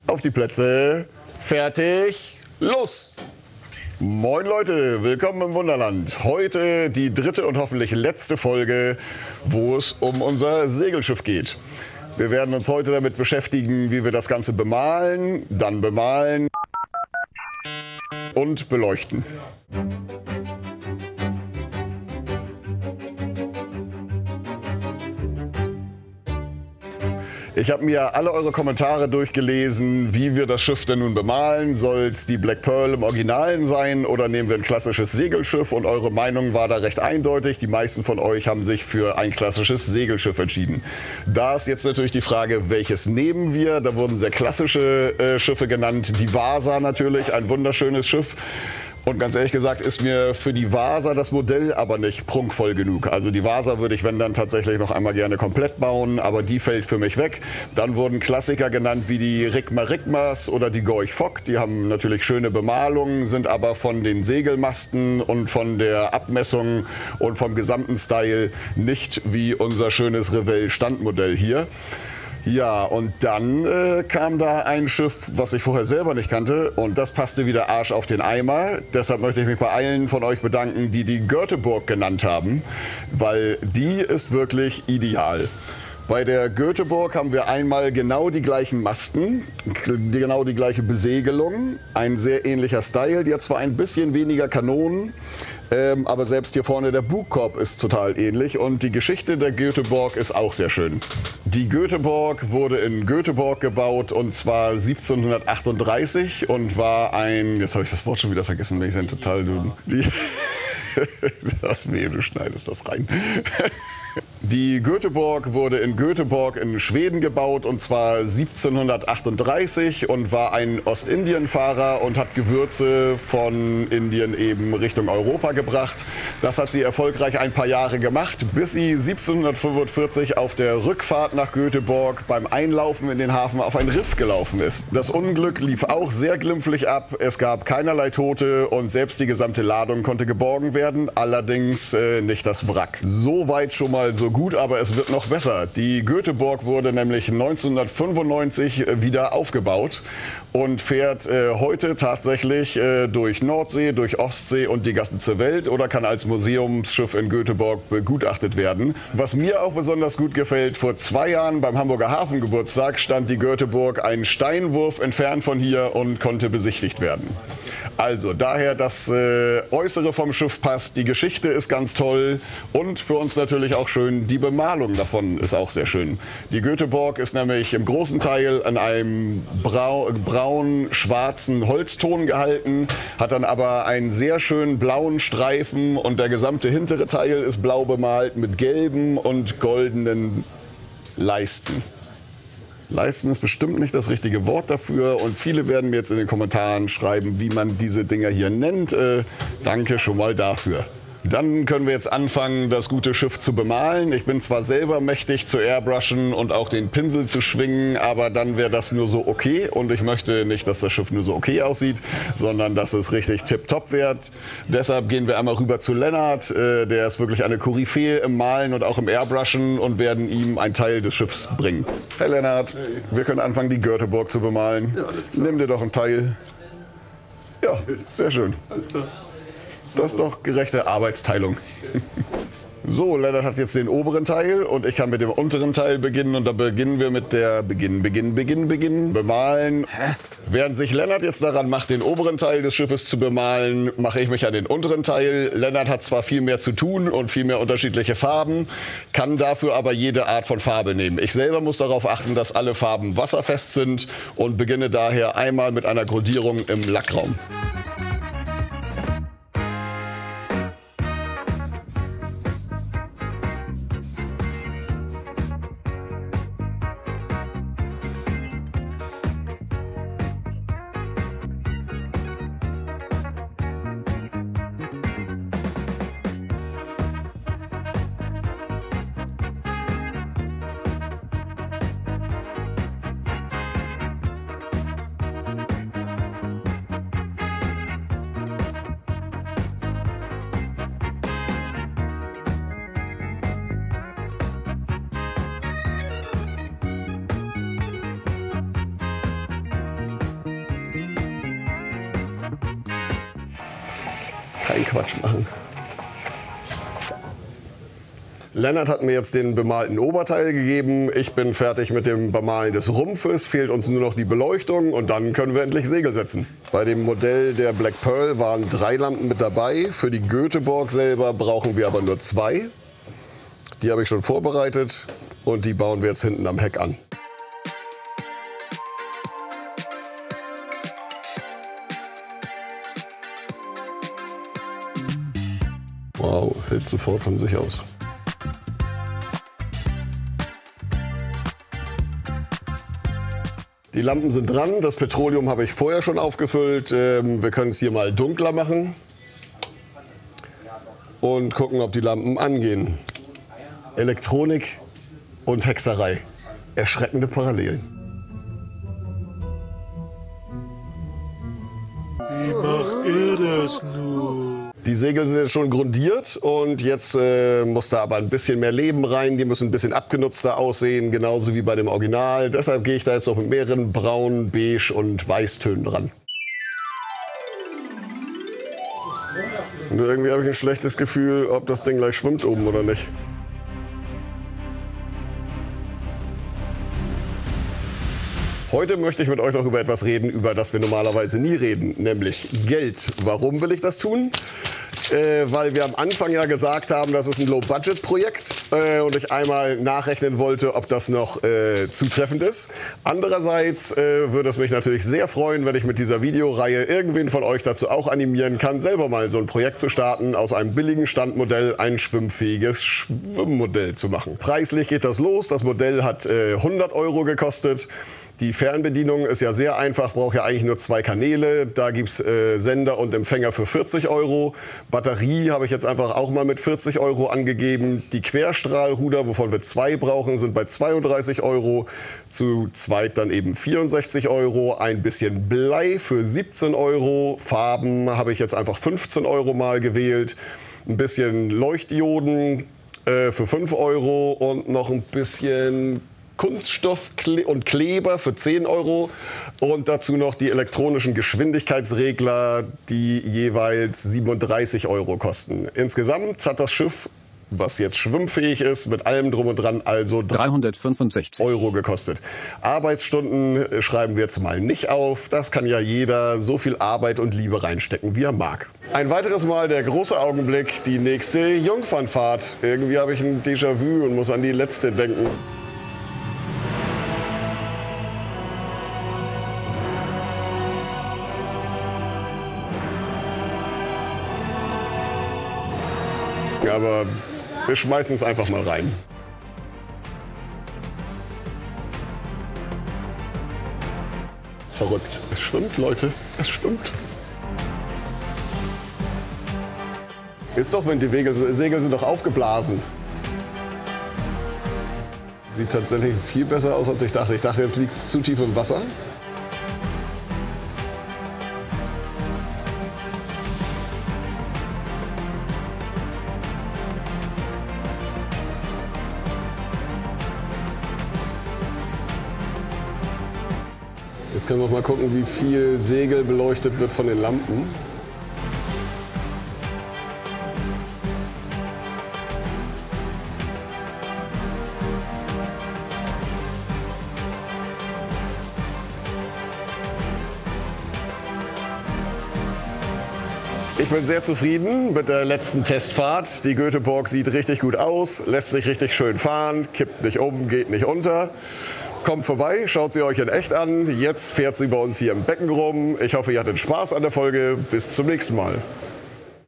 Auf die Plätze, fertig, los! Moin Leute, willkommen im Wunderland. Heute die dritte und hoffentlich letzte Folge, wo es um unser Segelschiff geht. Wir werden uns heute damit beschäftigen, wie wir das Ganze bemalen, dann bemalen und beleuchten. Ich habe mir alle eure Kommentare durchgelesen, wie wir das Schiff denn nun bemalen. Soll es die Black Pearl im Originalen sein oder nehmen wir ein klassisches Segelschiff? Und eure Meinung war da recht eindeutig. Die meisten von euch haben sich für ein klassisches Segelschiff entschieden. Da ist jetzt natürlich die Frage, welches nehmen wir? Da wurden sehr klassische Schiffe genannt. Die Vasa natürlich, ein wunderschönes Schiff. Und ganz ehrlich gesagt ist mir für die Vasa das Modell aber nicht prunkvoll genug. Also die Vasa würde ich, wenn dann, tatsächlich noch einmal gerne komplett bauen, aber die fällt für mich weg. Dann wurden Klassiker genannt wie die Rigma-Rigmas oder die Gorch Fock. Die haben natürlich schöne Bemalungen, sind aber von den Segelmasten und von der Abmessung und vom gesamten Style nicht wie unser schönes Revell-Standmodell hier. Ja, und dann kam da ein Schiff, was ich vorher selber nicht kannte, und das passte wieder Arsch auf den Eimer. Deshalb möchte ich mich bei allen von euch bedanken, die die Göteborg genannt haben, weil die ist wirklich ideal. Bei der Göteborg haben wir einmal genau die gleichen Masten, genau die gleiche Besegelung, ein sehr ähnlicher Style. Die hat zwar ein bisschen weniger Kanonen, aber selbst hier vorne der Bugkorb ist total ähnlich und die Geschichte der Göteborg ist auch sehr schön. Die Göteborg wurde in Göteborg gebaut und zwar 1738 und war ein, jetzt habe ich das Wort schon wieder vergessen, wenn ich dann total du schneidest das rein. Die Göteborg wurde in Göteborg in Schweden gebaut und zwar 1738 und war ein Ostindienfahrer und hat Gewürze von Indien eben Richtung Europa gebracht. Das hat sie erfolgreich ein paar Jahre gemacht, bis sie 1745 auf der Rückfahrt nach Göteborg beim Einlaufen in den Hafen auf ein Riff gelaufen ist. Das Unglück lief auch sehr glimpflich ab, es gab keinerlei Tote und selbst die gesamte Ladung konnte geborgen werden, allerdings nicht das Wrack. Soweit schon mal so gut, aber es wird noch besser. Die Göteborg wurde nämlich 1995 wieder aufgebaut und fährt heute tatsächlich durch Nordsee, durch Ostsee und die ganze Welt oder kann als Museumsschiff in Göteborg begutachtet werden. Was mir auch besonders gut gefällt, vor 2 Jahren beim Hamburger Hafengeburtstag stand die Göteborg einen Steinwurf entfernt von hier und konnte besichtigt werden. Also daher das Äußere vom Schiff passt, die Geschichte ist ganz toll und für uns natürlich auch schön, die Bemalung davon ist auch sehr schön. Die Göteborg ist nämlich im großen Teil an einem braun-schwarzen Holzton gehalten, hat dann aber einen sehr schönen blauen Streifen und der gesamte hintere Teil ist blau bemalt mit gelben und goldenen Leisten. Leisten ist bestimmt nicht das richtige Wort dafür und viele werden mir jetzt in den Kommentaren schreiben, wie man diese Dinger hier nennt. Danke schon mal dafür. Dann können wir jetzt anfangen, das gute Schiff zu bemalen. Ich bin zwar selber mächtig zu airbrushen und auch den Pinsel zu schwingen, aber dann wäre das nur so okay. Und ich möchte nicht, dass das Schiff nur so okay aussieht, sondern dass es richtig tipptopp wird. Deshalb gehen wir einmal rüber zu Lennart. Der ist wirklich eine Koryphäe im Malen und auch im Airbrushen und werden ihm einen Teil des Schiffs bringen. Hey Lennart, hey. Wir können anfangen, die Göteborg zu bemalen. Ja, alles klar. Nimm dir doch einen Teil. Ja, sehr schön. Alles klar. Das ist doch gerechte Arbeitsteilung. So, Lennart hat jetzt den oberen Teil und ich kann mit dem unteren Teil beginnen und da beginnen wir mit der Bemalen. Während sich Lennart jetzt daran macht, den oberen Teil des Schiffes zu bemalen, mache ich mich an den unteren Teil. Lennart hat zwar viel mehr zu tun und viel mehr unterschiedliche Farben, kann dafür aber jede Art von Farbe nehmen. Ich selber muss darauf achten, dass alle Farben wasserfest sind und beginne daher einmal mit einer Grundierung im Lackraum. Kein Quatsch machen. Lennart hat mir jetzt den bemalten Oberteil gegeben. Ich bin fertig mit dem Bemalen des Rumpfes. Fehlt uns nur noch die Beleuchtung und dann können wir endlich Segel setzen. Bei dem Modell der Black Pearl waren 3 Lampen mit dabei. Für die Göteborg selber brauchen wir aber nur 2. Die habe ich schon vorbereitet und die bauen wir jetzt hinten am Heck an. Wow, hält sofort von sich aus. Die Lampen sind dran, das Petroleum habe ich vorher schon aufgefüllt. Wir können es hier mal dunkler machen und gucken, ob die Lampen angehen. Elektronik und Hexerei. Erschreckende Parallelen. Wie macht ihr das nur? Die Segel sind jetzt schon grundiert und jetzt muss da aber ein bisschen mehr Leben rein. Die müssen ein bisschen abgenutzter aussehen, genauso wie bei dem Original. Deshalb gehe ich da jetzt noch mit mehreren Braun, Beige und Weißtönen dran. Und irgendwie habe ich ein schlechtes Gefühl, ob das Ding gleich schwimmt oben oder nicht. Heute möchte ich mit euch noch über etwas reden, über das wir normalerweise nie reden, nämlich Geld. Warum will ich das tun? Weil wir am Anfang ja gesagt haben, das ist ein Low-Budget-Projekt und ich einmal nachrechnen wollte, ob das noch zutreffend ist. Andererseits würde es mich natürlich sehr freuen, wenn ich mit dieser Videoreihe irgendwen von euch dazu auch animieren kann, selber mal so ein Projekt zu starten, aus einem billigen Standmodell ein schwimmfähiges Schwimmmodell zu machen. Preislich geht das los. Das Modell hat 100 € gekostet. Die Fernbedienung ist ja sehr einfach, braucht ja eigentlich nur 2 Kanäle. Da gibt es Sender und Empfänger für 40 €. Batterie habe ich jetzt einfach auch mal mit 40 € angegeben. Die Querstrahlruder, wovon wir 2 brauchen, sind bei 32 €. Zu zweit dann eben 64 €. Ein bisschen Blei für 17 €. Farben habe ich jetzt einfach 15 € mal gewählt. Ein bisschen Leuchtdioden für 5 € und noch ein bisschen Kunststoff und Kleber für 10 € und dazu noch die elektronischen Geschwindigkeitsregler, die jeweils 37 € kosten. Insgesamt hat das Schiff, was jetzt schwimmfähig ist, mit allem drum und dran, also 365 € gekostet. Arbeitsstunden schreiben wir jetzt mal nicht auf. Das kann ja jeder so viel Arbeit und Liebe reinstecken, wie er mag. Ein weiteres Mal der große Augenblick, die nächste Jungfernfahrt. Irgendwie habe ich ein Déjà-vu und muss an die letzte denken. Aber wir schmeißen es einfach mal rein. Verrückt. Es schwimmt, Leute. Es schwimmt. Ist doch, wenn die Segel sind doch aufgeblasen. Sieht tatsächlich viel besser aus, als ich dachte. Ich dachte, jetzt liegt es zu tief im Wasser. Jetzt können wir mal gucken, wie viel Segel beleuchtet wird von den Lampen. Ich bin sehr zufrieden mit der letzten Testfahrt. Die Göteborg sieht richtig gut aus, lässt sich richtig schön fahren, kippt nicht um, geht nicht unter. Kommt vorbei, schaut sie euch in echt an. Jetzt fährt sie bei uns hier im Becken rum. Ich hoffe, ihr hattet Spaß an der Folge. Bis zum nächsten Mal.